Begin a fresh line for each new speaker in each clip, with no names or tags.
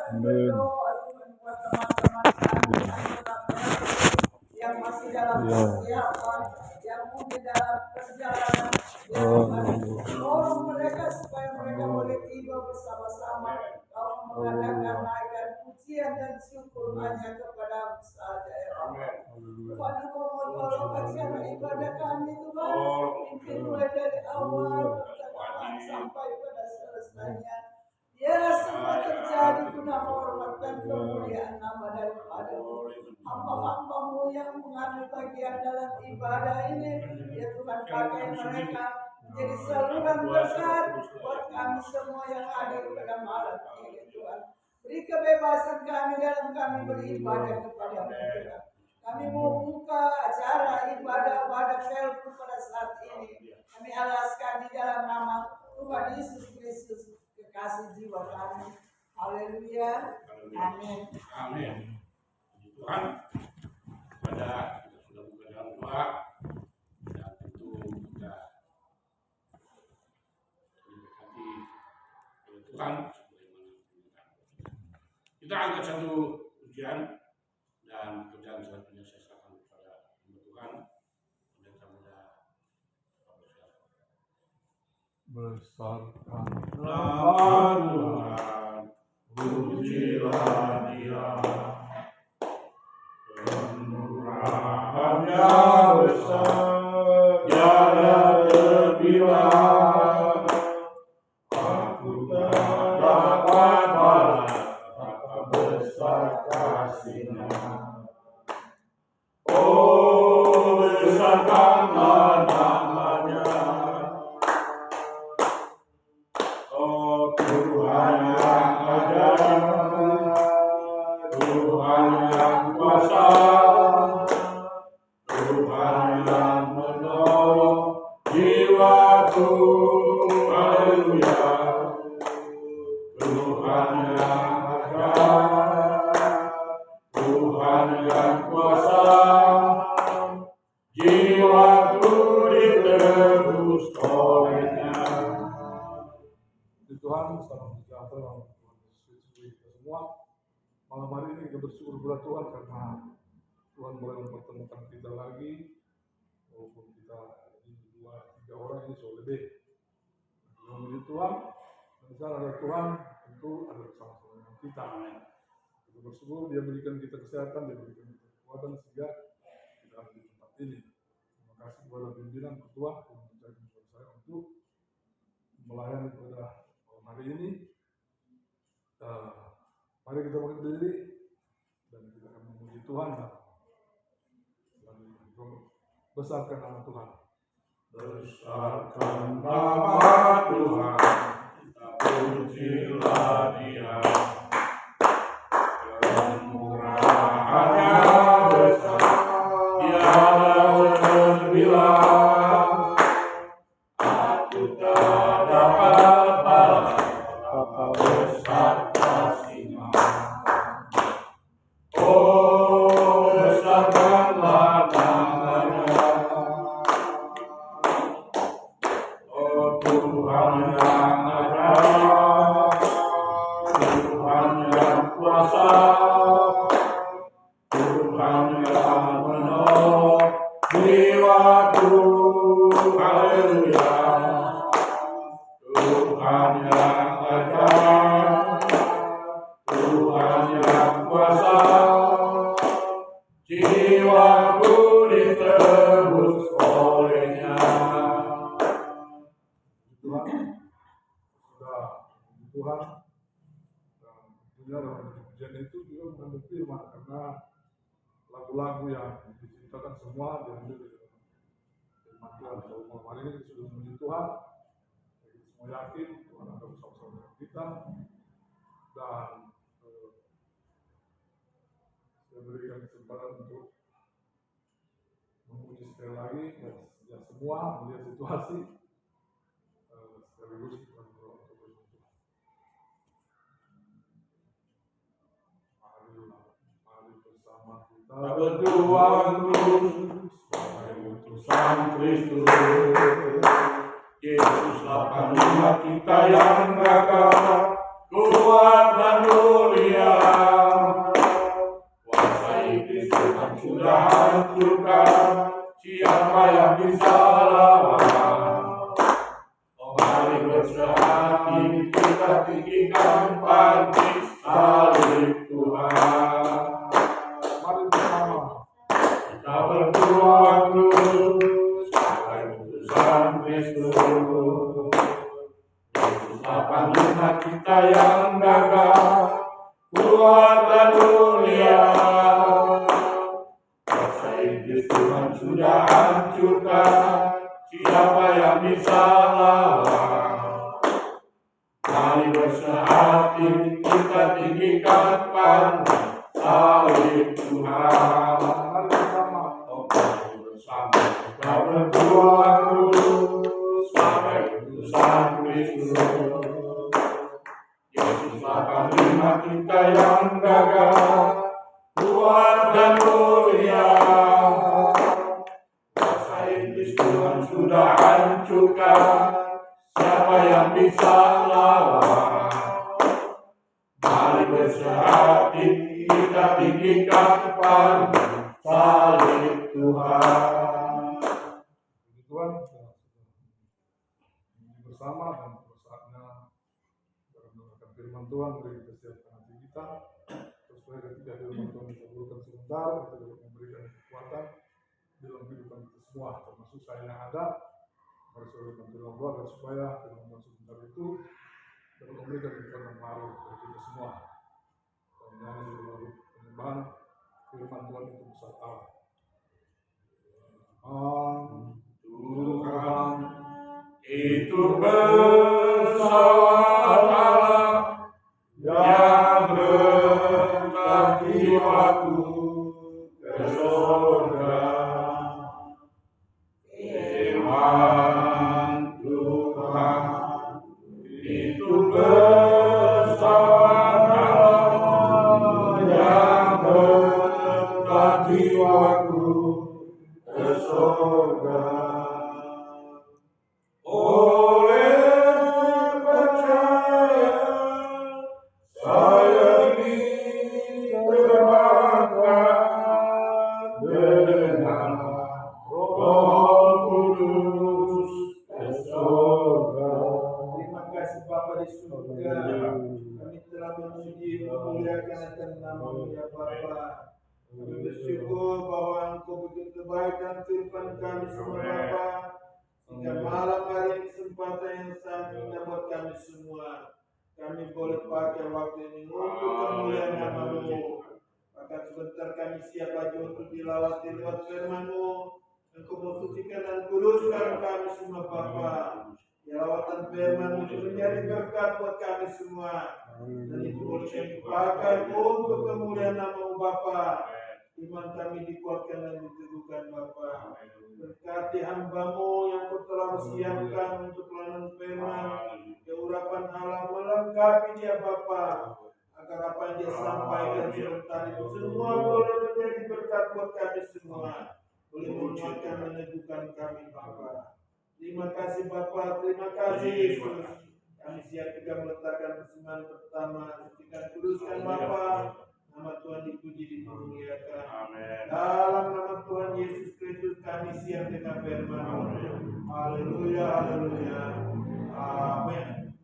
Amin.
Yang masih dalam persiapan, yang mungkin dalam perjalanan, tolong mereka supaya mereka boleh tiba bersama-sama. Kau mengadakan naikkan pujian dan syukur hanya kepada saja ya Allah. Tuhan, Engkau mau tolong acara ibadah kami Tuhan, pimpin mulai dari awal pertengahan sampai pada selesainya. Biarlah semua terjadi guna hormat dan kemuliaan nama daripada-Mu. Hamba-hamba-Mu yang mengambil bagian dalam ibadah ini, ya Tuhan, pakai mereka menjadi saluran berkat buat kami semua yang hadir pada malam ini Tuhan. Beri kebebasan kami dalam kami beribadah kepada-Mu Tuhan. Kami mau buka acara ibadah pada Velku pada saat ini. Kami alaskan di dalam nama Tuhan Yesus Kristus, kekasih jiwa kami. Haleluya. Amin.
Amin. Tuhan, pada kita sudah buka dalam doa dan tentu kita diberkati oleh Tuhan sebagaimana kita angkat satu ujian dan kerjaan selanjutnya saya serahkan kepada Tuhan. Pendeta muda
Besarkan
nama Tuhan, pujilah Dia, kemurahan-Nya besar, tiada terbilang. Aku tak dapat balas betapa besar kasih-Nya. Oh, besarkanlah nama-Nya. Oh, Tuhan yang ajaib, Tuhan yang kuasa, Tuhan yang menolong jiwaku. Haleluya. Tuhan yang ajaib, Tuhan yang kuasa, jiwaku ditebus oleh-Nya.
Tuhan, salam sejahtera untuk kita semua. Malam hari ini kita bersyukur kepada Tuhan karena Tuhan boleh mempertemukan kita lagi, walaupun kita ini 2-3 orang ini so lebih. Memuji Tuhan, dan di sana ada Tuhan, tentu ada bersama-sama dengan kita. Kita bersyukur Dia berikan kita kesehatan, Dia berikan kita kekuatan sehingga kita ada di tempat ini. Terima kasih kepada pimpinan ketua yang menjadi kepada saya untuk melayani pada hari ini. Mari kita berdiri dan kita akan memuji Tuhan dan besarkan nama Tuhan.
Besarkan nama Tuhan, kita pujilah Dia, kemurahan-Nya besar, tiada terbilang. Aku tak dapat balas betapa besar kasih-Nya. Oh, besarkanlah nama-Nya. Oh, Tuhan yang ajaib, Tuhan yang kuasa, Tuhan yang menolong jiwaku. Haleluya. Tuhan yang ajaib, Tuhan yang kuasa, jiwaku ditebus oleh-Nya.
Tuhan, sudah Tuhan, dan tentunya dalam pujian itu juga mengandung firman karena lagu-lagu yang diciptakan semua diambil dari firman Tuhan. Kalau malam hari ini kita sudah memuji Tuhan, kita semua yakin Tuhan akan bersama-sama dengan kita dan saya berikan kesempatan untuk memuji sekali lagi ya semua melihat situasi sekaligus kita berdoa untuk bersyukur. Mari bersama kita
Berjuang terus sebagai utusan Kristus. Yesuslah panglima kita yang gagah, kuat dan mulia. menyaksikan panji salib Tuhan.
Mari bersama
Kita berjuang terus sampai putusan Kristus. Yesuslah panglima kita yang gagah, kuat dan mulia. Kuasa iblis Tuhan sudah hancurkan, siapa yang bisa lawan? Mari bersehati, kita tinggikan panji salib Tuhan.
mari bersama
Mari bersama kita berjuang terus sampai putusan Kristus. Yesuslah panglima kita yang gagah, kuat dan mulia. Kuasa iblis Tuhan sudah hancurkan, siapa yang bisa lawan? Mari bersehati, kita tinggikan panji salib Tuhan.
Tuhan bersama dan saatnya mendengarkan firman Tuhan. Mari kita siapkan hati kita supaya ketika firman Tuhan dikabulkan sebentar, kita dapat memberikan kekuatan dalam kehidupan kita semua, termasuk saya yang ada. Mari saudara dalam doa dan supaya firman Tuhan sebentar itu dapat memberikan kekuatan baru bagi kita semua. Dan nyanyi di dalam penyembahan firman Tuhan itu besar Allah. Tuhan
Itu bersama yang berkat jiwaku ke surga. Firman Tuhan itu bersama yang berkat jiwaku ke surga.
Kami telah memuji memuliakan akan nama-Mu ya Bapa. Kami bersyukur bahwa Engkau begitu baik dan firman kami semua Bapa. Hingga malam hari ini kesempatan yang sangat indah buat kami semua. Kami boleh pakai waktu ini untuk kemuliaan nama-Mu. Maka sebentar kami siap lagi untuk dilawati lewat firman-Mu. Engkau mensucikan dan kuduskan kami semua Bapa. Ya, lawatan firman itu menjadi berkat buat kami semua. Dan itu boleh kami pakai untuk kemuliaan nama-Mu Bapa. Iman kami dikuatkan dan diteguhkan Bapa. Berkati hamba-Mu yang Kau telah siapkan untuk pelayanan firman. Keurapan Allah melengkapi dia Bapa. Agar apa yang dia sampaikan sebentar itu semua boleh menjadi berkat buat kami semua. Boleh menguatkan, meneguhkan kami Bapa. Terima kasih Bapa, terima kasih Yesus. Kami siap juga meletakkan persembahan pertama. Sucikan kuduskan Bapa. Nama Tuhan dipuji, dimuliakan. Dalam nama Tuhan Yesus Kristus kami siap dengan firman-Mu. Haleluya, haleluya. Amin.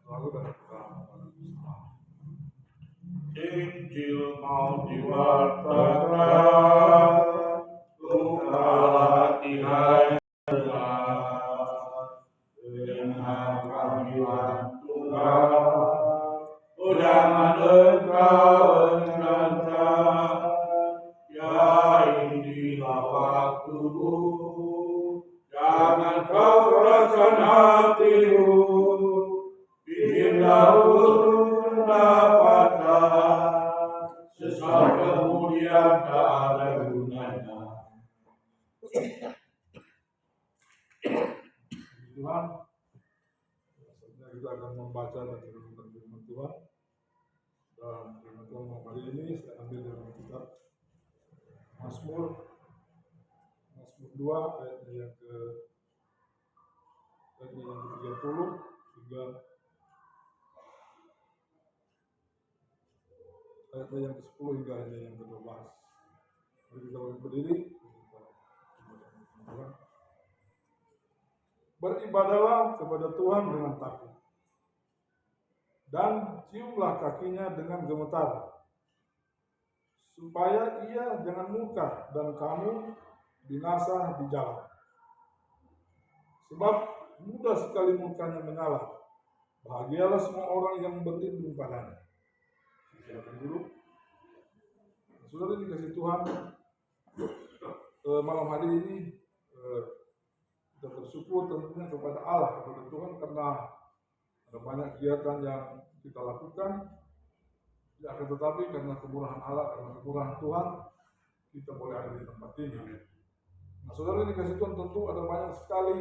lalu dan kita bersama.
Injil mau diwartakan, bukalah tirai dengan panggilan Tuhan. Oh jangan engkau enggankan, ya inilah waktumu. Jangan kau keraskan hatimu, biarlah mendapatkan sesal kemudian tak ada gunanya.
Tuhan, saatnya kita akan membaca dan merenungkan firman Tuhan. Dan firman Tuhan hari ini saya ambil dari kitab Mazmur 2 ayatnya yang ke-30 hingga ayatnya yang ke-10 hingga ayatnya yang ke-12. Mari kita berdiri. Beribadahlah kepada Tuhan dengan takut. dan ciumlah kakinya dengan gemetar, supaya ia jangan murka dan kamu binasa di jalan. Sebab mudah sekali murkanya menyala. Bahagialah semua orang yang berlindung padanya. Silakan dulu. Saudara dikasih Tuhan, malam hari ini kita bersyukur tentunya kepada Allah, kepada Tuhan, karena ada banyak kegiatan yang kita lakukan. Ya, akan tetapi karena kemurahan Allah, karena kemurahan Tuhan, kita boleh ada di tempat ini. Nah, saudara dikasih Tuhan, tentu ada banyak sekali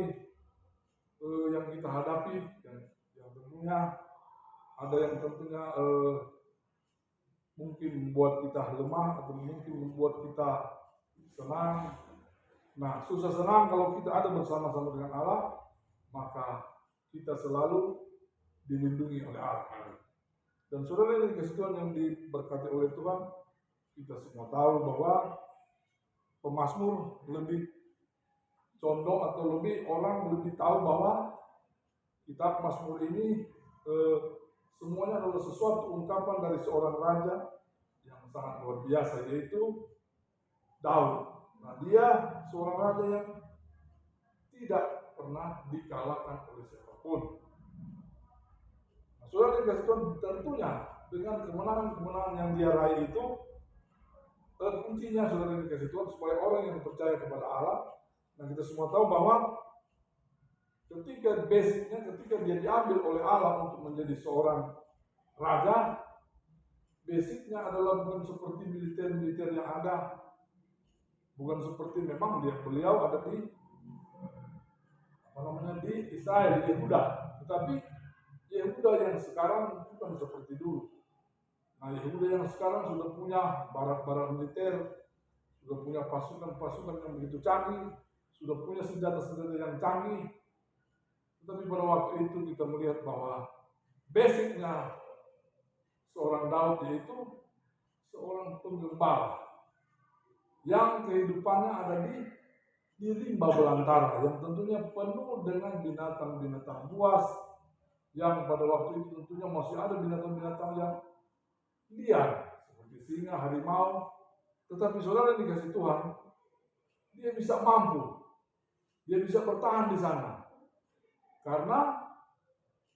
yang kita hadapi, yang tentunya ada yang tentunya mungkin membuat kita lemah atau mungkin membuat kita senang. Nah, susah senang kalau kita ada bersama-sama dengan Allah, maka kita selalu dilindungi oleh Allah. Dan saudara yang dikasih Tuhan, yang diberkati oleh Tuhan, kita semua tahu bahwa pemazmur lebih condong atau lebih orang lebih tahu bahwa kitab Mazmur ini semuanya adalah sesuatu ungkapan dari seorang raja yang sangat luar biasa, yaitu Daud. Nah, dia seorang raja yang tidak pernah dikalahkan oleh siapapun. Nah, saudara dikasih Tuhan, tentunya dengan kemenangan-kemenangan yang dia raih itu, kuncinya saudara dikasih Tuhan supaya orang yang percaya kepada Allah. Nah, kita semua tahu bahwa ketika dia diambil oleh Allah untuk menjadi seorang raja, basicnya adalah bukan seperti militer-militer yang ada, bukan seperti memang beliau ada di Israel, di Yehuda, tetapi Yehuda yang sekarang bukan seperti dulu. Nah, Yehuda yang sekarang sudah punya barak-barak militer, sudah punya pasukan-pasukan yang begitu canggih, sudah punya senjata-senjata yang canggih. Tetapi pada waktu itu kita melihat bahwa basicnya seorang Daud yaitu seorang penggembala yang kehidupannya ada di rimba belantara, yang tentunya penuh dengan binatang-binatang buas, yang pada waktu itu tentunya masih ada binatang-binatang yang liar seperti singa, harimau. Tetapi saudara dikasih Tuhan, dia bisa mampu, dia bisa bertahan di sana. Karena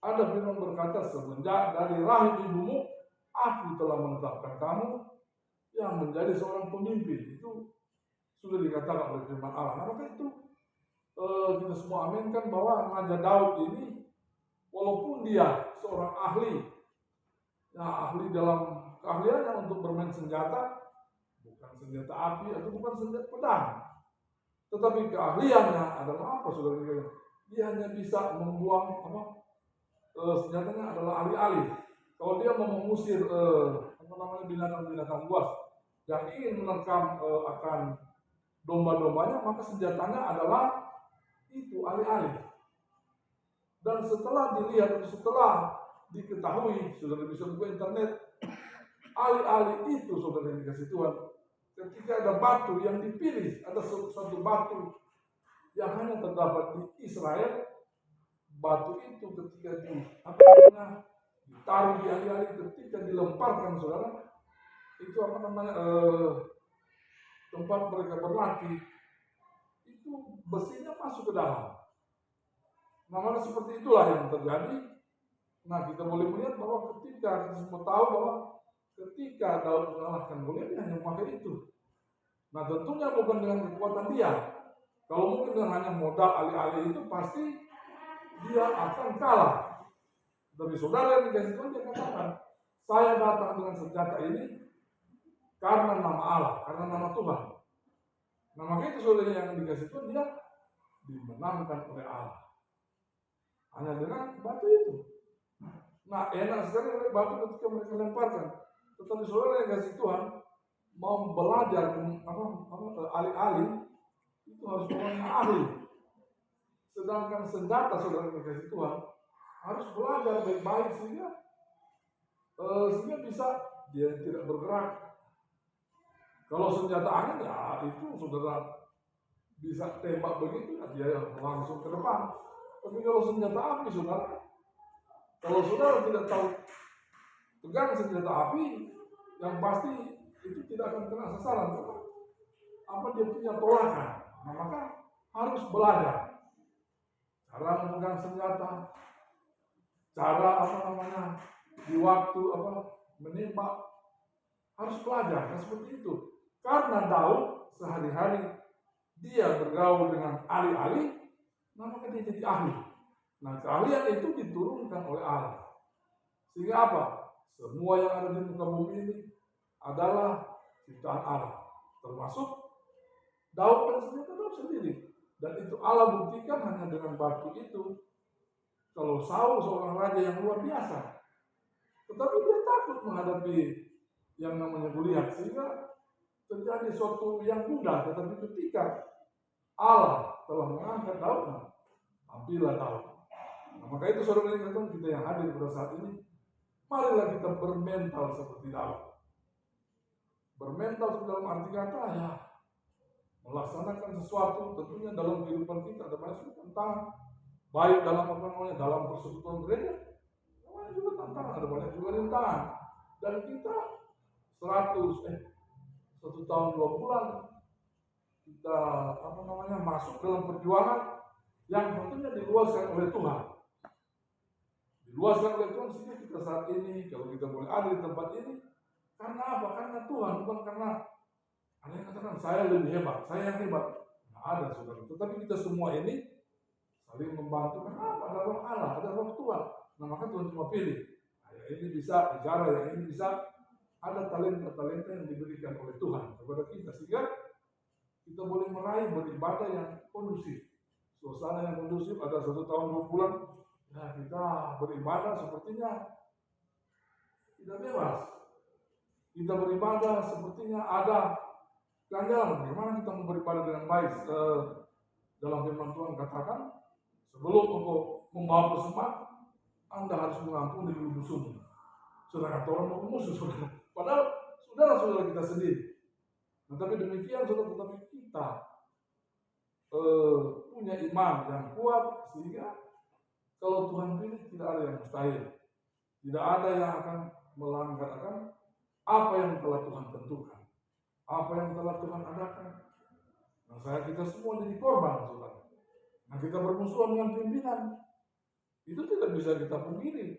ada firman berkata, semenjak dari rahim ibumu, aku telah menetapkan kamu yang menjadi seorang pemimpin. Itu sudah dikatakan oleh firman Allah. Nah, maka itu kita semua aminkan bahwa Raja Daud ini, walaupun dia seorang ahli, ya ahli dalam keahliannya untuk bermain senjata, bukan senjata api atau bukan senjata pedang, tetapi keahliannya adalah apa, saudara? Dia hanya bisa membuang senjatanya adalah alih-alih. Kalau dia mau mengusir binatang-binatang buas yang ingin menerkam akan domba-dombanya, maka senjatanya adalah itu alih-alih. Dan setelah dilihat, setelah diketahui, saudara bisa buka internet, alih-alih itu saudara yang dikasih Tuhan, ketika ada batu yang dipilih, ada satu batu yang hanya terdapat di Israel, batu itu ketika ditaruh di alih-alih, ketika dilemparkan, saudara, itu tempat mereka berlatih, itu besinya masuk ke dalam. Nah, maka seperti itulah yang terjadi. Nah, kita boleh melihat bahwa ketika kita semua tahu bahwa ketika Daud mengalahkan Goliat, dia hanya memakai itu. Nah, tentunya bukan dengan kekuatan dia. Kalau mungkin dengan hanya modal alih-alih itu, pasti dia akan kalah. Tapi saudara yang dikasih Tuhan, dia katakan, saya datang dengan senjata ini karena nama Allah, karena nama Tuhan. Nah, maka itu saudara yang dikasih Tuhan, dia dimenangkan oleh Allah. Hanya dengan batu itu. Nah, enak sekali oleh batu ketika mereka lemparkan. Tetapi saudara yang dikasih Tuhan, mau belajar alih-alih, itu harus orang yang ahli. Sedangkan senjata saudara yang dikasih Tuhan harus belajar baik-baik sehingga bisa dia tidak bergerak. Kalau senjata angin, ya itu saudara bisa tembak begitu, ya dia langsung ke depan. Tapi kalau senjata api, saudara, kalau saudara tidak tahu pegang senjata api, yang pasti itu tidak akan kena sasaran. Apa dia punya tolakan. Nah, maka harus belajar cara memegang senjata, cara di waktu menembak, harus belajar. Nah, seperti itu. Karena Daud sehari-hari dia bergaul dengan ahli-ahli, nah maka dia jadi ahli. Nah, keahlian itu diturunkan oleh Allah. Sehingga apa? Semua yang ada di muka bumi ini adalah ciptaan Allah. Termasuk Daud dan senjata Daud sendiri. Dan itu Allah buktikan hanya dengan batu itu. Kalau Saul seorang raja yang luar biasa, tetapi dia takut menghadapi yang namanya Goliat, sehingga terjadi suatu yang mudah. Tetapi ketika Allah telah mengangkat Daud, tampillah Daud. Nah, maka itu saudara kita yang hadir pada saat ini, marilah kita bermental seperti Daud. Bermental dalam arti kata ya melaksanakan sesuatu, tentunya dalam kehidupan kita ada banyak tantangan, baik dalam dalam persekutuan gereja, banyak juga tantangan, ada banyak juga rintangan. Dan kita 1 tahun 2 bulan kita masuk dalam perjuangan yang tentunya diluaskan oleh Tuhan. Diluaskan oleh Tuhan sehingga kita saat ini kalau kita boleh ada di tempat ini karena apa? Karena Tuhan, bukan karena ada yang katakan saya lebih hebat, saya yang hebat. Nah, ada saudara. Tetapi kita semua ini saling membantu. Kenapa? Ada roh Allah, ada roh Tuhan. Nah, maka Tuhan cuma pilih. Nah, yang ini bisa bicara, yang ini bisa. Ada talenta-talenta yang diberikan oleh Tuhan kepada kita sehingga kita boleh meraih beribadah yang kondusif. Suasana yang kondusif, ada 1 tahun 2 bulan, ya kita beribadah sepertinya tidak bebas. Kita beribadah sepertinya ada ganjaran. Bagaimana kita mau beribadah dengan baik? Dalam firman Tuhan katakan, sebelum engkau membawa persembahan, Anda harus mengampuni dulu musuhmu. Saudara kata orang mau musuh, saudara. Padahal saudara-saudara kita sendiri. Nah, tapi demikian saudara, tetapi kita punya iman yang kuat sehingga kalau Tuhan pilih tidak ada yang mustahil. Tidak ada yang akan melanggar akan apa yang telah Tuhan tentukan. Apa yang telah Tuhan adakan. Nah, kita semua jadi korban, saudara. Nah, kita bermusuhan dengan pimpinan. Itu tidak bisa kita pungkiri.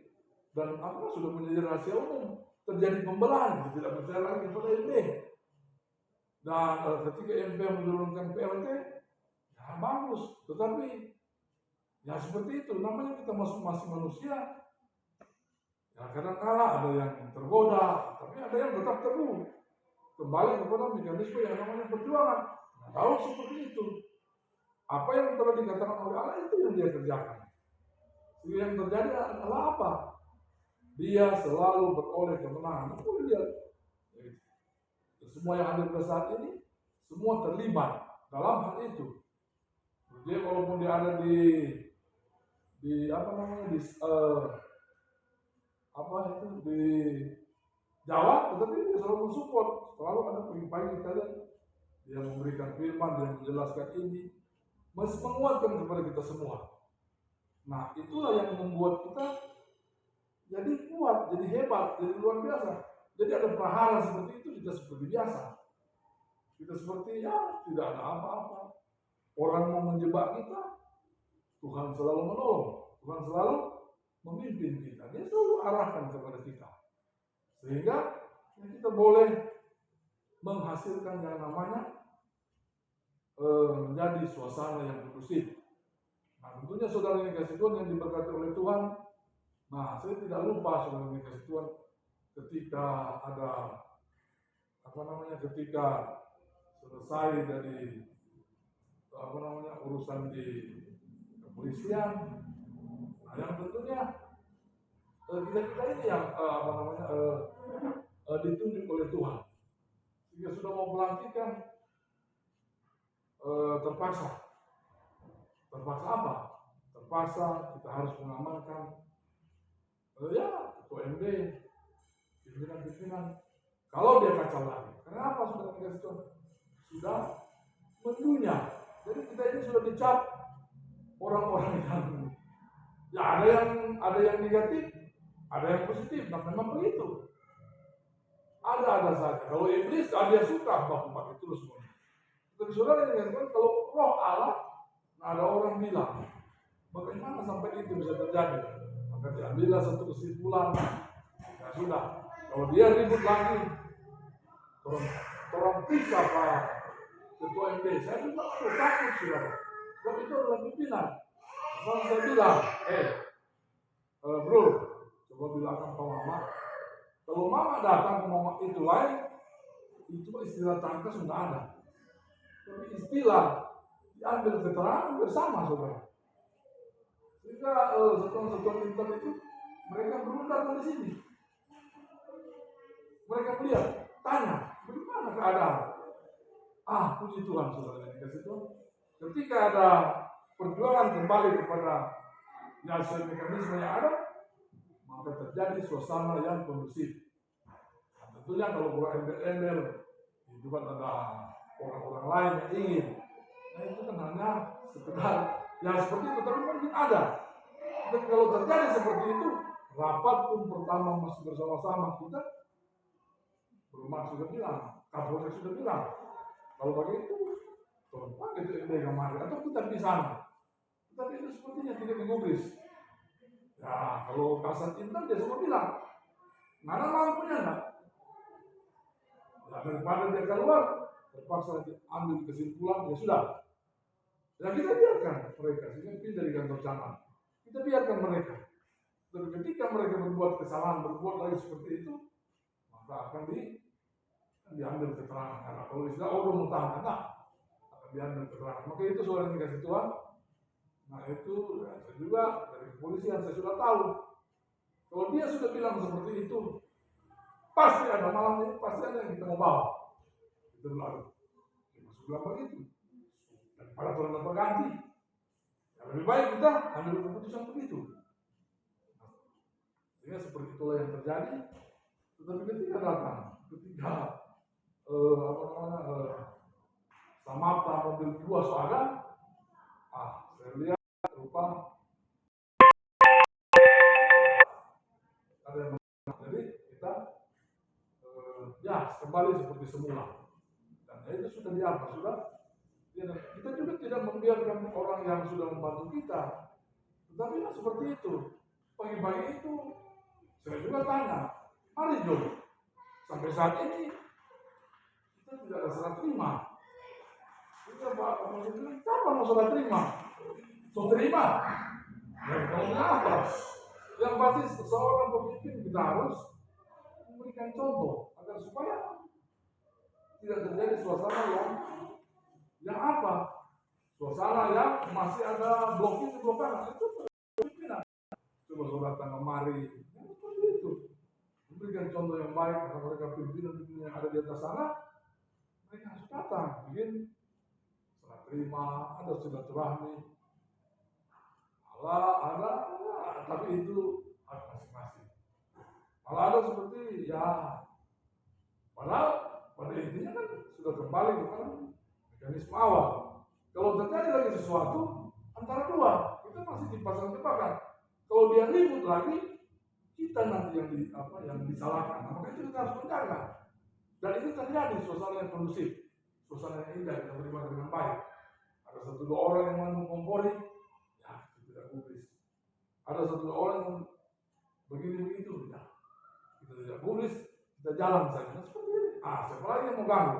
Dan apa sudah menjadi rahasia umum. Terjadi pembelahan, tidak percaya lagi kepada MP. Dan ketika MP menurunkan PLT, ya bagus. Tetapi ya seperti itu, namanya kita masih manusia. Ya kadang-kala ada yang tergoda, tapi ada yang tetap teguh. Kembali kepada mekanisme yang namanya perjuangan. Nah, tahu seperti itu. Apa yang telah dikatakan oleh Allah itu yang dia kerjakan. Jadi yang terjadi adalah apa? Dia selalu beroleh kemenangan. Boleh lihat. Semua yang ada pada saat ini, semua terlibat dalam hal itu. Jadi walaupun dia ada di Jawa, tetapi dia selalu mensupport. Selalu ada pagi-pagi kita lihat dia memberikan firman, dia menjelaskan ini, menguatkan kepada kita semua. Nah, itulah yang membuat kita jadi kuat, jadi hebat, jadi luar biasa. Jadi ada prahara seperti itu, kita seperti biasa. Kita seperti ya tidak ada apa-apa. Orang mau menjebak kita, Tuhan selalu menolong. Tuhan selalu memimpin kita. Dia selalu arahkan kepada kita. Sehingga kita boleh menghasilkan yang namanya menjadi suasana yang kondusif. Nah, tentunya saudara yang dikasih Tuhan yang diberkati oleh Tuhan. Nah, saya tidak lupa saudara yang dikasih Tuhan ketika ada ketika selesai dari urusan di kepolisian. Nah, yang tentunya kita ini yang ditunjuk oleh Tuhan. Jika sudah mau pelantikan terpaksa apa? Terpaksa kita harus mengamankan ketua MD, pimpinan. Kalau dia kacau lagi, kenapa sudah dikasih Tuhan? Sudah mendunia. Jadi kita ini sudah dicap orang-orang yang ada yang negatif, Ada yang positif, nah memang begitu. Ada saja. Kalau iblis, dia suka pakai terus semua. Tapi saudara yang kan kalau roh Allah, nah ada orang bilang, bagaimana sampai itu bisa terjadi? Maka diambillah satu kesimpulan. Ya sudah, kalau dia ribut lagi, orang periksa Pak Ketua MD, saya juga takut saudara. Sebab itu adalah pimpinan. Kalau saya bilang, bro, coba bilangkan ke mama, kalau mama datang ke mama itu lain, itu istilah tangka sudah ada. Tapi istilah diambil keterangan bersama saudara. Sehingga setelah internet itu mereka berundang di sini. Mereka melihat, tanya, bagaimana keadaan? Puji Tuhan saudara yang dikasih Tuhan. Ketika ada perjuangan kembali kepada mekanisme yang ada, maka terjadi suasana yang kondusif. Nah, tentunya kalau bukan embel-embel, itu kan ada orang-orang lain yang ingin. Nah itu kan hanya sekedar yang seperti itu, tapi mungkin ada. Dan kalau terjadi seperti itu, rapat pun pertama masih bersama-sama kita, bermaksud sudah bilang, Kapolres sudah bilang, kalau begitu, tolong pakai itu MD kemarin, atau kita di sana. Tapi itu sepertinya tidak digubris. Ya, kalau kasat intel dia semua bilang, mana lampunya enggak? Ya, daripada dia keluar, terpaksa ambil kesimpulan, ya sudah. Ya kita biarkan mereka, sehingga pindah dari kantor cabang. Kita biarkan mereka. Dan ketika mereka berbuat kesalahan, berbuat lagi seperti itu, maka akan diambil keterangan. Karena kalau istilah udah mutahan, akan diambil keterangan. Maka itu soal yang dikasih Tuhan. Nah itu ya, saya juga dari kepolisian saya sudah tahu. Kalau dia sudah bilang seperti itu, pasti ada malam ini, pasti ada yang kita mau bawa. Itu lalu. Dia masuk bilang begitu. Daripada Tuhan berganti. Ya, lebih baik kita ambil keputusan begitu. Sehingga seperti itulah yang terjadi. Tetapi ketika datang, Samapta mobil 2 soalnya, saya lihat rupa ada yang jadi kita kembali seperti semula. Dan itu sudah diapa, sudah. Kita juga tidak membiarkan orang yang sudah membantu kita. Tetapi seperti itu. Pagi-pagi itu saya juga tanya, mari Jom. Sampai saat ini kita tidak ada serah terima. Kita Pak Presiden, kapan mau serah terima? So terima. Ya, kalau apa? Yang pasti seorang pemimpin kita harus memberikan contoh agar supaya tidak terjadi suasana yang apa? Suasana yang masih ada blokir itu pimpinan. Coba saudara datang kemari, seperti itu. Memberikan contoh yang baik karena mereka pimpinan yang ada di atas sana, mereka harus datang, bikin serah terima, ada silaturahmi. Ada, tapi itu hak masing-masing. Kalau ada seperti padahal pada intinya kan sudah kembali kepada mekanisme awal. Kalau terjadi lagi sesuatu antara dua, kita masih dipasang jebakan. Kalau dia ribut lagi, kita nanti yang disalahkan. Nah, maka itu kita harus menjaga. Dan itu terjadi suasana yang kondusif, suasana yang indah, kita beribadah dengan baik. Ada 1-2 orang yang mengompori, ya itu tidak gubris. Ada 1-2 orang yang begini-begitu, ya kita tidak gubris, kita jalan saja. Nah, seperti ini. Siapa lagi yang mau ganggu?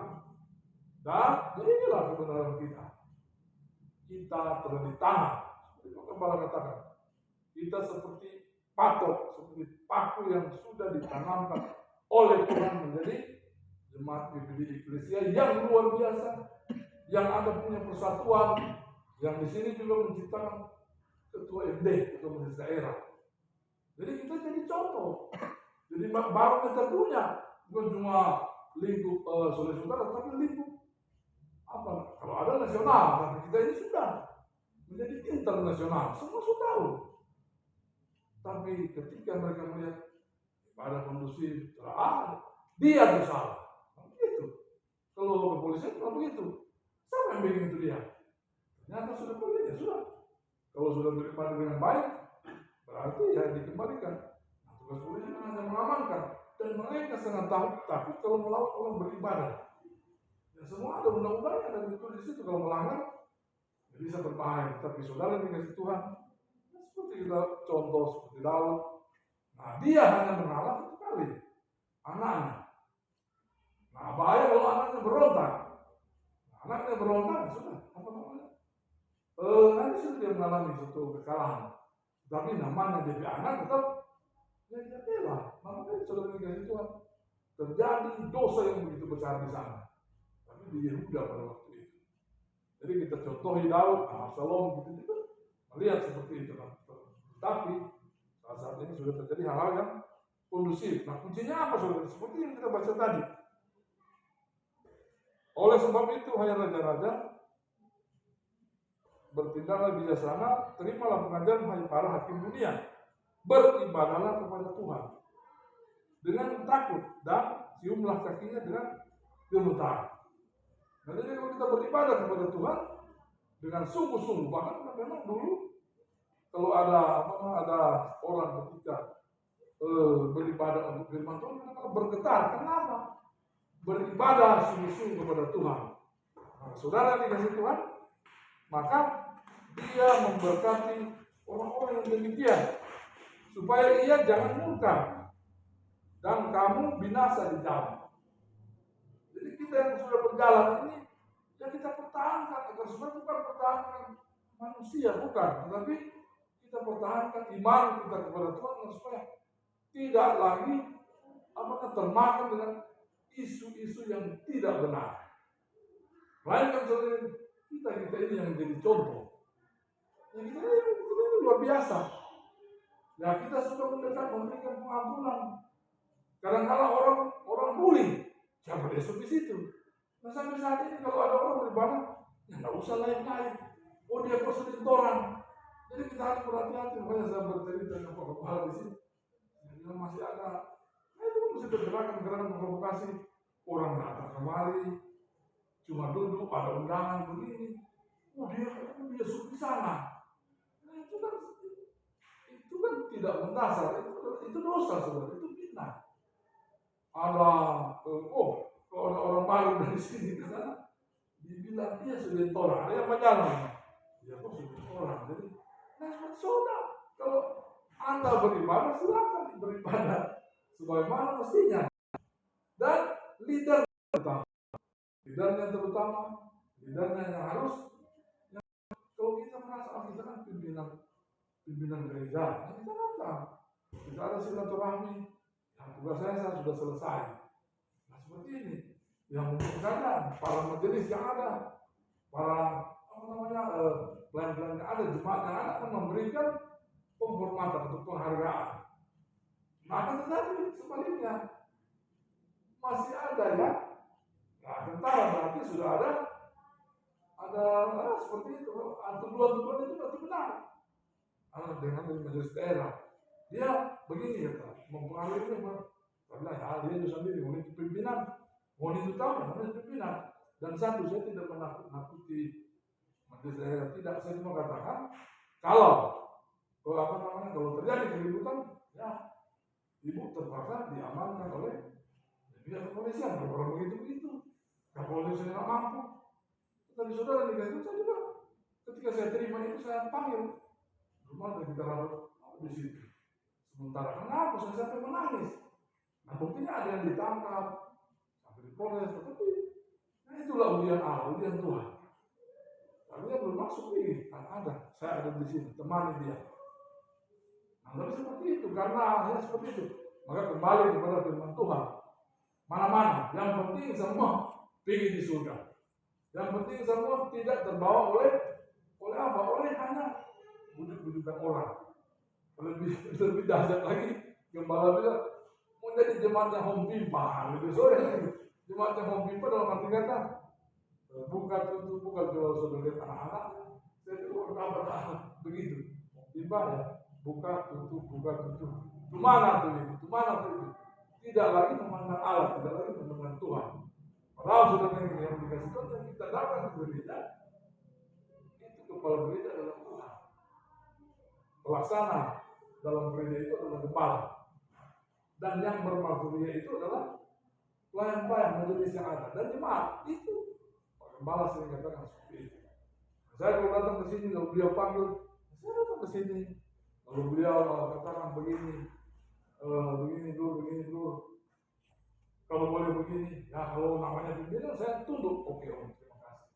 Dan inilah kebenaran kita. Kita telah ditanam, seperti yang kepala katakan. Kita seperti patok, seperti paku yang sudah ditanamkan oleh Tuhan menjadi jemaat GBD Eklesia yang luar biasa, yang ada punya persatuan, yang di sini juga menciptakan ketua MD, ketua majelis daerah. Jadi kita jadi contoh. Jadi barometer punya bukan cuma lingkup saudara, tapi lingkup apa? Kalau ada nasional, tapi kita ini sudah menjadi internasional. Semua sudah tahu. Tapi ketika mereka melihat pada kondusif, dia bersalah. Begitu. Kalau kepolisian tidak begitu. Siapa yang bikin itu dia? Ternyata sudah begitu, ya sudah. Kalau sudah beribadah dengan baik, berarti ya dikembalikan. Nah, Tugas polisi kan hanya mengamankan, dan mereka sangat takut kalau melawan orang beribadah. Ya semua ada undang-undangnya dan itu di situ kalau melanggar ya bisa berbahaya. Tapi saudara dikasih Tuhan, ya seperti kita contoh seperti Daud. Nah dia hanya mengalah satu kali anaknya. Nah bahaya kalau anaknya berontak. Nah, anaknya berontak ya sudah apa namanya? Nanti sudah dia mengalami suatu kekalahan. Tapi namanya jadi anak tetap ya dia bela. Makanya saudara dikasih Tuhan, terjadi dosa yang begitu besar di sana. Tapi di Yehuda pada waktu itu. Jadi kita contohi Daud, Absalom gitu melihat seperti itu. Tapi saat ini sudah terjadi hal-hal yang kondusif. Nah kuncinya apa saudara? Seperti yang kita baca tadi. Oleh sebab itu, hai raja-raja, bertindaklah bijaksana, terimalah pengajaran hai para hakim dunia, beribadahlah kepada Tuhan dengan takut dan ciumlah kakinya dengan gemetar. Nah, jadi kalau kita beribadah kepada Tuhan dengan sungguh-sungguh, bahkan memang dulu kalau ada orang ketika beribadah untuk firman Tuhan, mereka bergetar. Kenapa? Beribadah sungguh-sungguh kepada Tuhan. Nah, saudara dikasih Tuhan, maka dia memberkati orang-orang yang demikian supaya ia jangan murka dan kamu binasa di jalan. Jadi kita yang sudah berjalan ini ya kita pertahankan agar sebenarnya bukan pertahankan manusia, bukan, tetapi kita pertahankan iman kita kepada Tuhan supaya tidak lagi termakan dengan isu-isu yang tidak benar. Melainkan kita ini yang menjadi contoh. Ya kita ini luar biasa. Ya kita sudah mendekat memberikan pengampunan. Kadang-kala orang bully, siapa besok di situ. Nah sampai saat ini kalau ada orang beribadah, ya nggak usah lain-lain. Oh dia perselingkuh orang. Jadi kita harus berhati-hati. Makanya saya bercerita dengan Pak Kepala di sini. Yang masih ada, itu mesti gerakan-gerakan provokasi. Orang datang kemari, cuma duduk, ada undangan begini. Oh dia suka di sana. Nah itu kan tidak mendasar. Itu dosa saudara, itu fitnah. Ada kalau ada orang baru dari sini ke sana, dibilang dia sudah orang, ada yang berjalan. Ya kok sudah orang. Jadi, nah saudara, kalau Anda beribadah, silakan beribadah sebagaimana mestinya. Dan leadernya terutama, leadernya yang harus. Kalau kita merasa kita kan pimpinan gereja, kita datang, kita ada silaturahmi. Tugas saya sudah selesai. Nah seperti ini, yang membutuhkan para majelis yang ada, para pelayan-pelayan yang ada, jemaat yang ada akan memberikan penghormatan untuk penghargaan. Maka tetapi sebaliknya masih ada ya. Nah tentara berarti sudah ada seperti itu. Tuduhan-tuduhan itu berarti benar. Dengan majelis daerah, dia begini kata, mempengaruhi karena ya dia itu sendiri mau itu pimpinan, mau itu tahu namanya pimpinan. Dan satu, saya tidak menakuti majelis daerah, tidak, saya cuma katakan kalau terjadi keributan, ya ibu terpaksa diamankan oleh pihak kepolisian. Kalau begitu, kepolisian nggak mampu. Tadi saudara dikasih, saya juga ketika saya terima itu saya panggil. Rumah dan kita lalu di situ. Sementara kenapa saya sampai menangis? Nah buktinya ada yang ditangkap sampai di Polres, tetapi nah itulah ujian Allah, ujian Tuhan. Lalu dia belum masuk ini, kan ada, saya ada di sini, temani dia. Nah tapi seperti itu, karena ya seperti itu. Maka kembali kepada firman Tuhan. Mana-mana, yang penting semua pergi di surga. Yang penting semua tidak terbawa oleh apa? Oleh hanya bujuk-bujukan orang. Lebih dahsyat lagi, gembala bilang mau jadi jemaatnya home pimpa, lebih sore lagi. Jemaatnya home pimpa dalam arti kata buka tutup, buka jual saudara anak-anak. Saya juga berkata begitu. Home pimpa ya, buka tutup. Kemana tuh itu? Tidak lagi memandang Allah, tidak lagi memandang Tuhan. Padahal saudara yang dikasih Tuhan yang kita datang ke gereja, itu kepala gereja adalah Tuhan. Pelaksana dalam gereja itu adalah kepala. Dan yang bermartiria itu adalah pelayan-pelayan majelis yang ada dan jemaat itu. Pak Gembala sering katakan seperti itu. Saya kalau datang ke sini, kalau beliau panggil, saya datang ke sini. Kalau beliau katakan begini, begini dulu. Kalau boleh begini, ya kalau namanya pimpinan saya tunduk. Oke, om, terima kasih.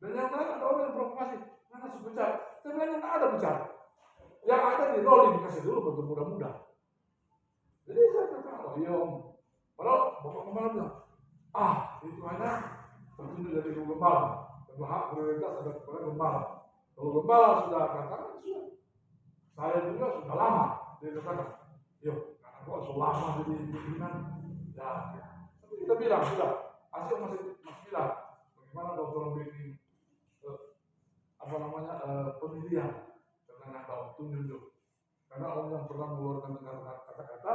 Dan yang lain ada orang yang provokasi, mana sih pecat? Saya bilang nggak ada pecat. Yang ada di rolling kasih dulu bentuk muda-muda. Jadi saya katakan, oh iya om. Padahal bapak kemana bilang, itu hanya tertunjuk dari Guru Gembala. Dan hak prioritas ada kepada Gembala. Kalau Gembala sudah katakan, sudah. Saya juga sudah lama. Dia katakan, yuk, karena kok so lama jadi pimpinan. Ya, tapi kita bilang, sudah. Asyik masih bilang, bagaimana kalau orang bikin pemilihan. Karena ada tunjuk. Karena om yang pernah mengeluarkan kata-kata,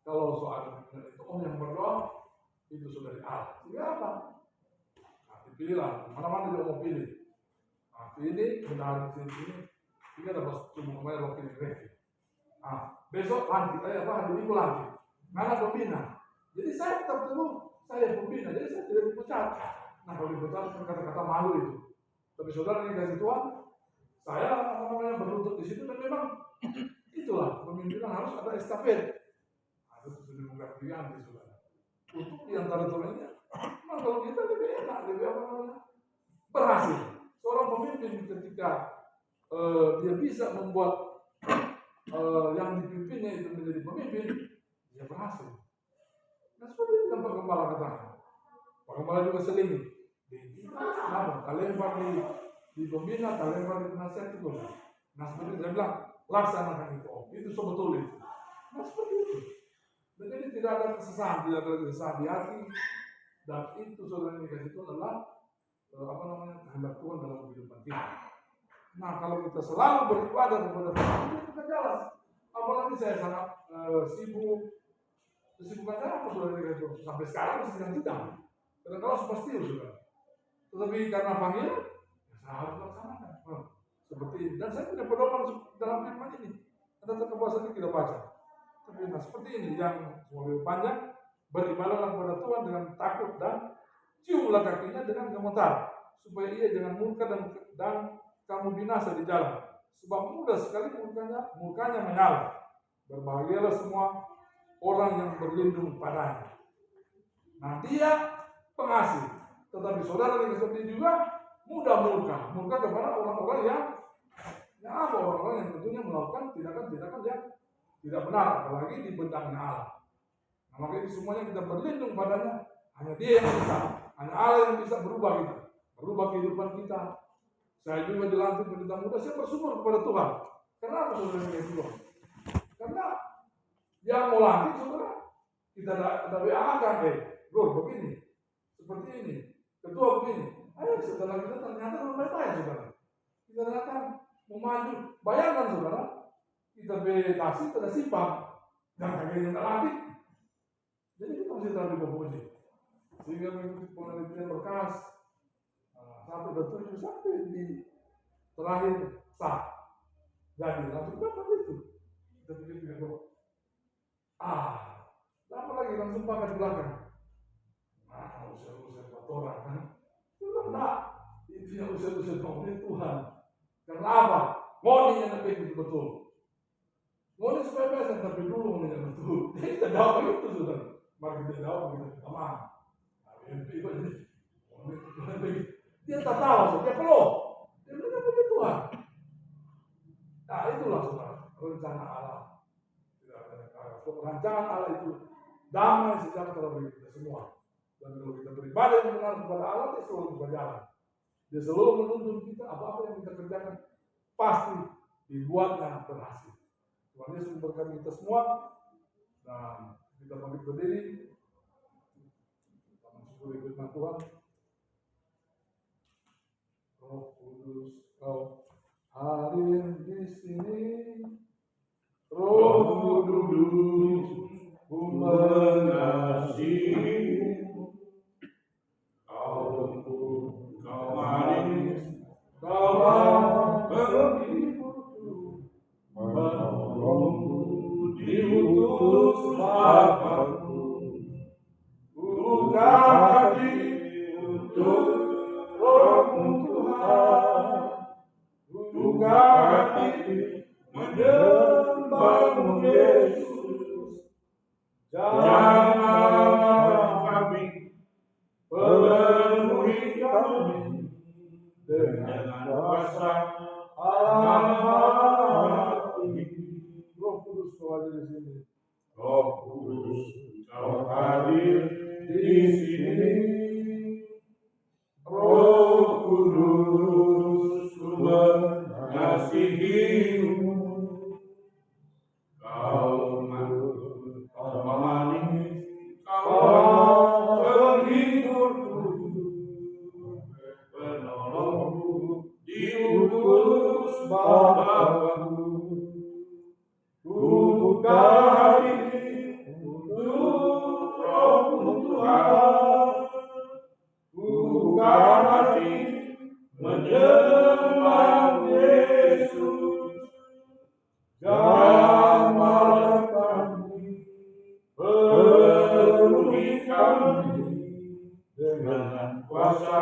kalau soal pimpinan itu om yang berdoa, itu sudah di Allah. Sehingga apa? Nah, dipilihlah, mana-mana dia mau pilih. Nah, pilih, benar di sini, ini ada cuma kemarin wakil di gereja. Nah, besok lanjut, hari minggu lanjut. Mana pembina? Jadi saya tetap terus, saya pembina, jadi saya tidak dipecat. Nah, kalau dipecat kan kata-kata malu itu. Tapi saudara ini kasih Tuhan, saya berlutut di situ dan memang itulah pemimpinan harus ada estafet. Ada sudah demokrasi saudara. Untuk di antara ini, kalau kita lebih enak, lebih berhasil. Seorang pemimpin ketika dia bisa membuat yang dipimpinnya itu menjadi pemimpin, dia berhasil. Nah seperti itu yang Pak Gembala katakan. Pak Gembala juga seling. Kenapa? Talempar di pembina, talempar di penasihat itu. Nah seperti itu saya bilang, laksanakan itu. Itu sebetul itu. Nah seperti itu. Dan jadi tidak ada kesesahan, tidak ada kesesahan di hati. Dan itu saudara ini kasih itu adalah kehendak Tuhan dalam kehidupan kita. Nah kalau kita selalu beribadah kepada Tuhan, kita jalan. Apalagi saya sangat sibuk. Kesibukan saya apa saudara ini kasih itu? Sampai sekarang masih sidang. Kadang-kadang seperti itu saudara. Tetapi karena panggilan, ya saya harus laksanakan. Seperti ini. Dan saya punya pedoman dalam firman ini. Ada terkebasan ini kita baca. Tapi nah seperti ini yang lebih panjang, beribadahlah kepada Tuhan dengan takut dan ciumlah kakinya dengan gemetar, supaya ia jangan murka dan kamu binasa di jalan. Sebab mudah sekali murkanya menyala. Berbahagialah semua orang yang berlindung padanya. Nah dia pengasih, tetapi saudara yang seperti juga mudah murka kepada orang-orang yang orang-orang yang tentunya melakukan tindakan-tindakan yang tidak benar, apalagi di bentangnya Allah. Nah, maka itu semuanya kita berlindung padanya. Hanya Dia yang bisa, hanya Allah yang bisa berubah kita, berubah kehidupan kita. Saya juga dilantik pendeta muda, saya bersyukur kepada Tuhan. Kenapa saudara ini Tuhan? Karena yang mau lantik saudara, kita ada WA-kan, bro begini, seperti ini, ketua begini. Ayo setelah kita ternyata belum baik-baik saudara. Kita datang mau maju, bayangkan saudara, kita betasi, kita simpang, dan akhirnya kita lantik. Jadi kita mesti terlalu berpuji. Sehingga mengikuti penelitian berkas 1 dan 7 sampai di terakhir sah. Jadi langsung dapat itu. Kita pikir lama lagi langsung pakai di belakang. Usia-usia 4 orang kan. Itu enggak. Intinya usia-usia ngomongin Tuhan. Karena apa? Ngoni yang lebih betul. Ngoni supaya biasa, tapi dulu ngoni yang betul. Jadi kita jawab itu sudah. Mari kita jawab, kita aman. Dia tak tahu, dia perlu. Dia bilang puji Tuhan. Nah itulah saudara, rencana Allah. Rancangan Allah itu damai sejahtera bagi kita semua. Dan kalau kita beribadah yang benar kepada Allah, dia selalu berjalan. Dia selalu menuntun kita, apa-apa yang kita kerjakan pasti dibuatnya berhasil. Tuhan Yesus memberkati kita semua. Dan kita pamit berdiri. Kita mensyukuri firman Tuhan. Roh Kudus, Kau hadir di sini. Roh Kudus, Ku mengasihimu. Kau manis, Kau berhiburku. Rohmu diutus Bapa-Ku. Buka hati untuk Roh-Mu Tuhan. Buka hati menyembah-Mu Yesus. Jangan kami penuhi kami dengan kuasa Allah. Roh Kudus kau hadir di sini. Roh Kudus kau hadir di sini. Roh Kudus ku mengasihimu. Kau makhluk, kau manis, kau penghiburku, penolongku, diutus Bapa-Ku. Buka hati untuk Roh-Mu Tuhan. Buka hati menyembah Yesus. Jamah kami, penuhi kami dengan kuasa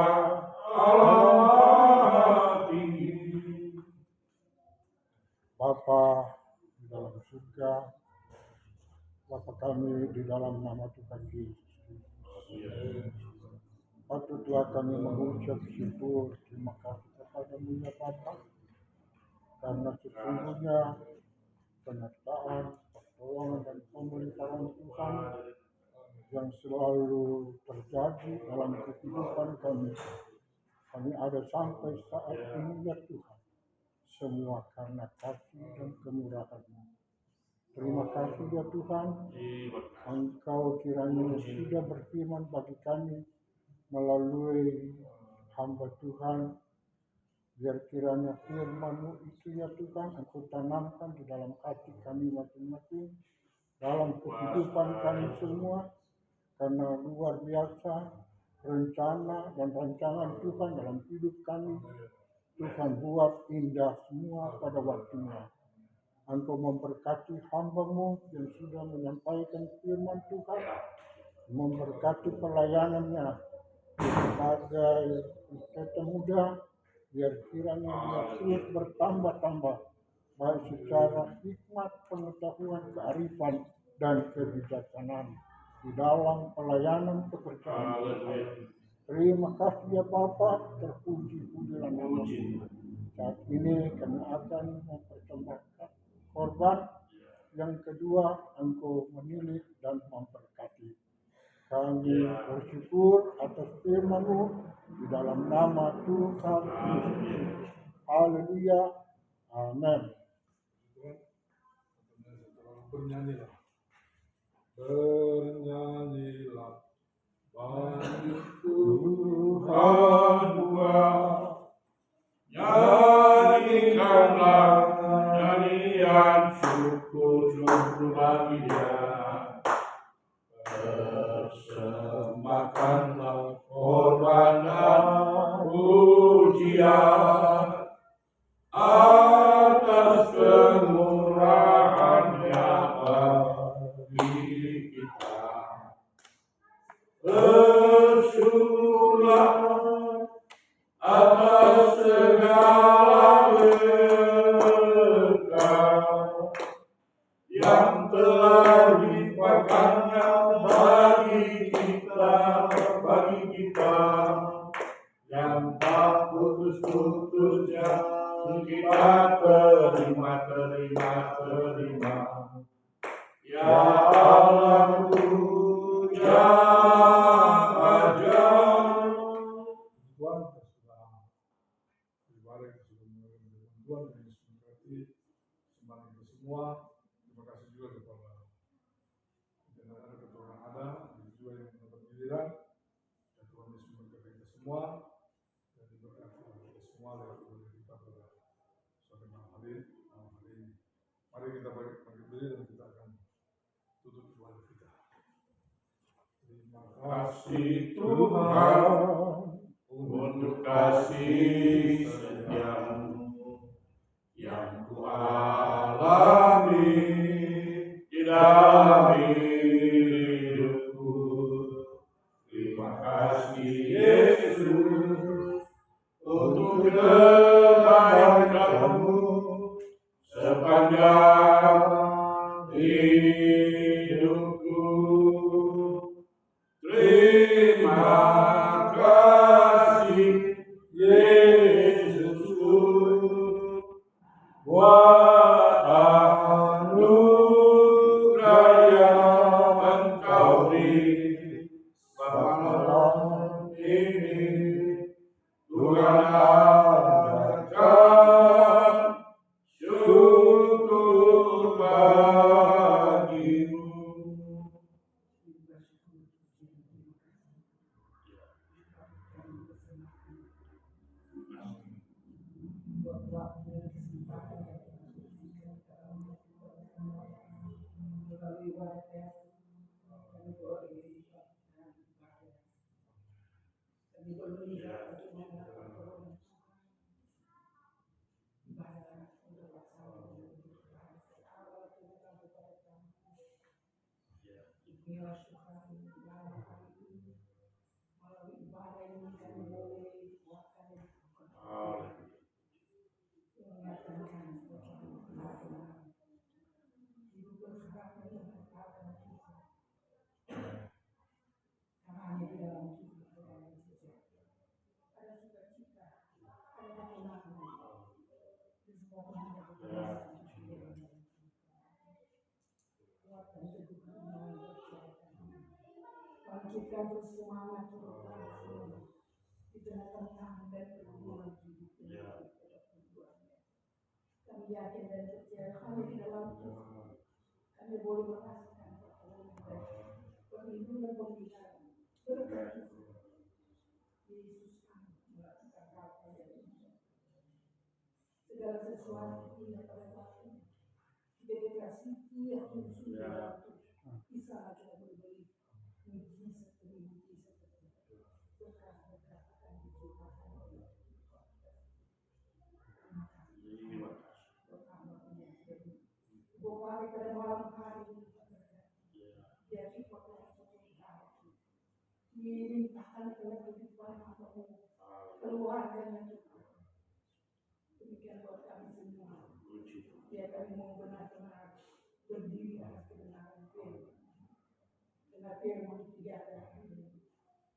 Allah tinggi.
Bapa di dalam surga, Bapa kami di dalam nama Tuhan Yesus Kristus. Patutlah kami mengucap syukur, terima kasih kepada-Mu ya Bapa, karena sesungguhnya penyertaan, pertolongan dan pemeliharaan Tuhan yang selalu terjadi dalam kehidupan kami. Kami ada sampai saat ini ya Tuhan, semua karena kasih dan kemurahan-Mu. Terima kasih ya Tuhan, Engkau kiranya sudah berfirman bagi kami melalui hamba Tuhan. Biar kiranya firman-Mu itu ya Tuhan, Engkau tanamkan di dalam hati kami masing-masing, dalam kehidupan kami semua, karena luar biasa rencana dan rancangan Tuhan dalam hidup kami. Tuhan buat indah semua pada waktunya. Engkau memberkati hamba-Mu yang sudah menyampaikan firman Tuhan, memberkati pelayanannya sebagai pendeta muda. Biar kiranya dia terus bertambah-tambah, baik secara hikmat, pengetahuan, kearifan, dan kebijaksanaan di dalam pelayanan pekerjaan. Terima kasih ya Bapa, terpuji-pujilah nama-Mu. Saat ini kami akan mempersembahkan korban. Yang kedua, Engkau menilai dan memberkati. Kami bersyukur atas firman-Mu di dalam nama Tuhan Yesus. Haleluya. Amin.
Bernyanyilah. Bernyanyilah. Bagi Tuhan buat. Nyanyikanlah nyanyian syukur bagi Dia. Persembahkanlah korban dan pujian atas kemurahan-Nya bagi kita. Bersyukurlah atas segala berkat yang telah dilimpahkan-Nya bagi kita, yang tak putus-putusnya kita terima. Ya Allahku yang ajaib. Tuhan sudah ibarat Tuhan yang memberkati sembahkan kita semua. Terima kasih juga kepada keturunan ada juga yang mendapat giliran. Dan Tuhan Yesus memberkati kita semua dan diberkati kita semua lewat doa kita pada sore malam hari ini. Mari kita bangkit berdiri dan kita akan tutup ibadah kita. Terima kasih Tuhan untuk kasih setiamu yang ku alami di dalam hidup.
waktu dan kesempatan yang Tuhan berikan melalui wadah kami boleh melihat dan ibadah. Kami boleh melihat bagaimana pertolongan Tuhan ibadah untuk laksana dengan Tuhan awal Tuhan kepada kami. Inilah Tuhan dalam hari ini melalui ibadah ini kami boleh kuatkan dan mengingatkan kami bagaimana hidup berharap dan berharap Tuhan. Karena hanya di dalam hidup ada sejati, ada sukacita, ada kemenangan, dan semua pengharapan kuatkan teguhkan iman percaya kami, bangkitkan bersemangat terutama semua di tengah tantangan dan pergumulan hidup yang pada tujuannya. Kami yakin dan percaya hanya di dalam Tuhan kami boleh merasakan pertolongan dan perlindungan pembinaan berkat Tuhan. Yesus kami melakukan hal yang indah. Segala sesuatu yang pada waktu dedikasi yang sudah dalam Tuhan. Bisa kita berbeli mujizat demi mujizat berkat-berkat akan dicurahkan oleh Tuhan. Terima kasih. Berkami pada malam hari ini biar kita dilimpahkan oleh kehidupan hamba-Mu keluarganya Tuhan. Demikian buat kami semua. Biar kami mau benar-benar berdiri atas kebenaran firman. Karena firman tiada ini.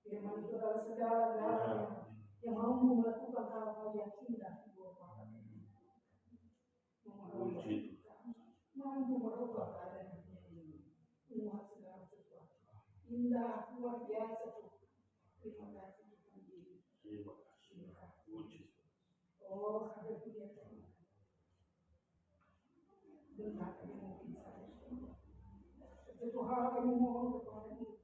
Firman itu adalah segala-galanya yang mau melakukan hal-hal yang indah di bawah mata kami. Mampu merubah keadaan dunia ini. Muat segala sesuatu. Indah, luar biasa Tuhan. Terima kasih Tuhan Yesus. Terima kasih. Oh, hadir dia terima kasih. Benar kami mungkin saja. Satu hal kami mohon kepada-Mu.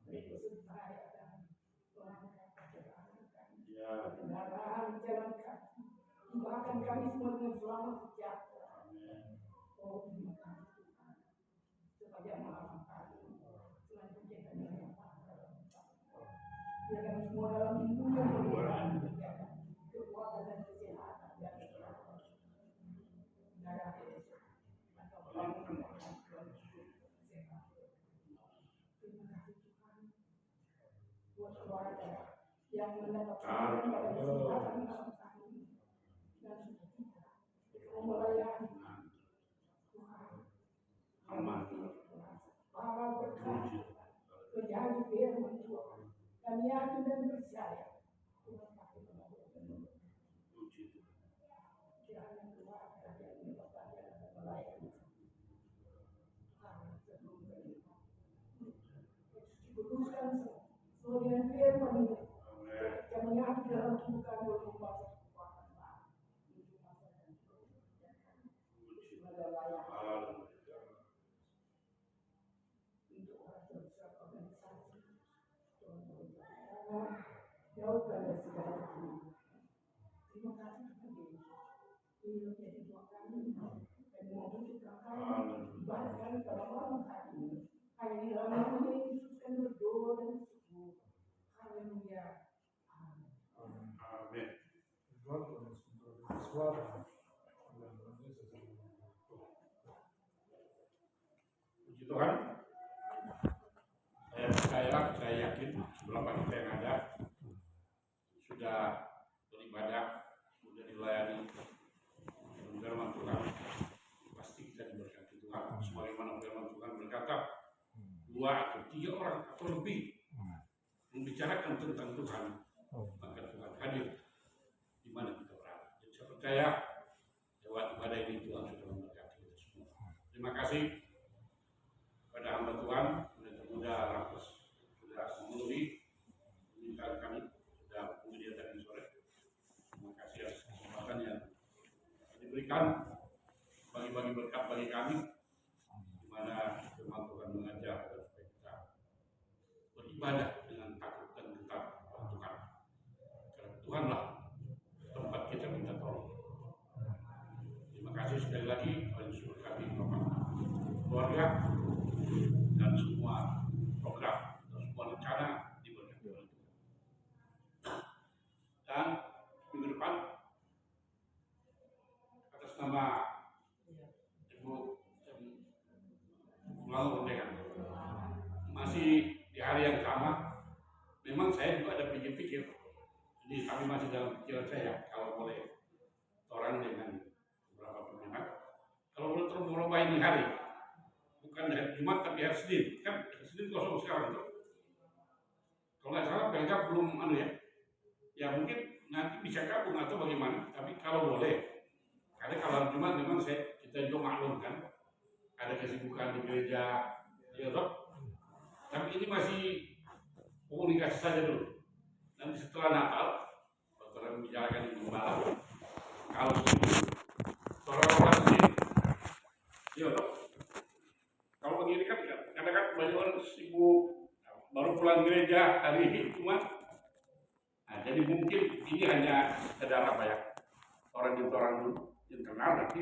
Beri kesempatan dan melangkah perjalanan kami. Kendaraan jalan kaki. Bahkan kami semua dengan selamat sejahtera. Oh, terima kasih Tuhan. Sepanjang malam hari selanjutnya kami yang biar kami semua dalam lindungan pemeliharaan kekuatan dan kesehatan yang darah Yesus atau bangunan dan sehat. Terima kasih Tuhan buat keluarga yang mendapatkan pada kesempatan malam hari ini dan sukacita melayani Tuhan aman para berkat menjadi firman Tuhan. Kami yakin dan percaya Tuhan pasti menolong. Kiranya keluarga yang menyebabkan dan melayani sebelum berlipat. Dikuduskan semua dengan firman ini. Kami yakin dalam tubuh kami berkuasa kekuatan baru untuk masa dan semoga layak untuk orang terbesar organisasi. Jauhkan dari segala kekurangan. Terima kasih Tuhan Yesus. Ini menjadi doa kami dan membutuhkan kami ibadah kami pada malam hari ini. Hanya di dalam nama Yesus kami berdoa dan bersyukur. Haleluya.
Amin.
Tuhan suara dan
Puji Tuhan. Saya yakin beberapa kita yang ada sudah beribadah, sudah dilayani firman Tuhan. Pasti kita diberkati Tuhan. Sebagaimana firman Tuhan berkata, 2 atau 3 orang atau lebih membicarakan tentang Tuhan, maka Tuhan hadir di mana kita berada. Jadi saya percaya lewat ibadah ini Tuhan sudah memberkati kita semua. Terima kasih pada hamba Tuhan, muda Raffles sudah memenuhi permintaan kami, sudah menyediakan tadi sore. Terima kasih atas kesempatan yang diberikan bagi-bagi berkat bagi kami, di mana firman Tuhan mengajar agar supaya kita beribadah dengan takut dan gentar kepada Tuhan. Karena Tuhanlah tempat kita minta tolong. masih di hari yang sama, memang saya juga ada pikir-pikir. Jadi kami masih dalam pikiran saya, kalau boleh orang dengan beberapa penyemangat, kalau boleh terus ini hari, bukan hari Jumat tapi hari Senin, kan hari Senin kosong sekarang tuh. Kalau nggak salah Pemda belum ya mungkin nanti bisa gabung atau bagaimana, tapi kalau boleh, karena kalau hari Jumat memang kita juga maklum kan, ada kesibukan di gereja, ya toh. Tapi ini masih komunikasi saja dulu. Nanti setelah Natal, kita membicarakan di Gembala. Kalau setuju, orang-orang sendiri, ya toh. Kalau begini kan, kadang-kadang banyak orang sibuk, baru pulang gereja hari ini cuma. Nah, jadi mungkin ini hanya sekedar orang internal nanti